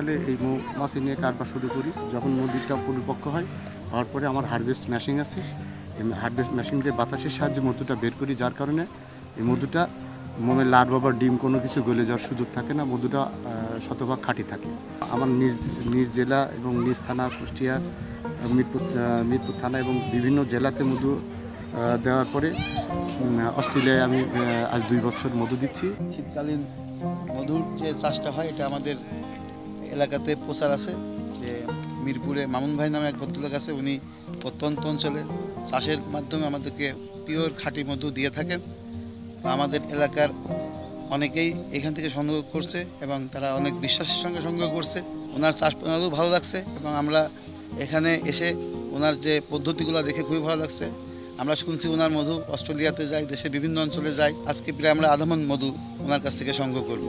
সালে এই মৌমাছি নিয়ে কারবার শুরু করি। যখন মধুটা পরিপক্ক হয়, হওয়ার পরে আমার হারভেস্ট মেশিন আছে। এই হারভেস্ট মেশিন দিয়ে বাতাসের সাহায্যে মধুটা বের করি, যার কারণে এই মধুটা মোমের লার্ভা বা ডিম কোনো কিছু গলে যাওয়ার সুযোগ থাকে না। মধুটা শতভাগ খাঁটি থাকে। আমার নিজ জেলা এবং নিজ থানা কুষ্টিয়া, মিরপুর থানা এবং বিভিন্ন জেলাতে মধু দেওয়ার পরে অস্ট্রেলিয়ায় আমি আজ 2 বছর মধু দিচ্ছি। শীতকালীন মধুর যে চাষটা হয় এটা আমাদের এলাকাতে প্রচার আছে। যে মিরপুরে মামুন ভাই নামে এক ভদ্রলোক আছে, উনি প্রত্যন্ত অঞ্চলে চাষের মাধ্যমে আমাদেরকে পিওর খাঁটি মধু দিয়ে থাকেন। তো আমাদের এলাকার অনেকেই এখান থেকে সংগ্রহ করছে এবং তারা অনেক বিশ্বাসের সঙ্গে সংগ্রহ করছে। ওনার চাষ প্রণালীও ভালো লাগছে এবং আমরা এখানে এসে ওনার যে পদ্ধতিগুলো দেখে খুবই ভালো লাগছে। আমরা শুনছি ওনার মধু অস্ট্রেলিয়াতে যায়, দেশের বিভিন্ন অঞ্চলে যায়। আজকে প্রায় আমরা আধা মণ মধু ওনার কাছ থেকে সংগ্রহ করব।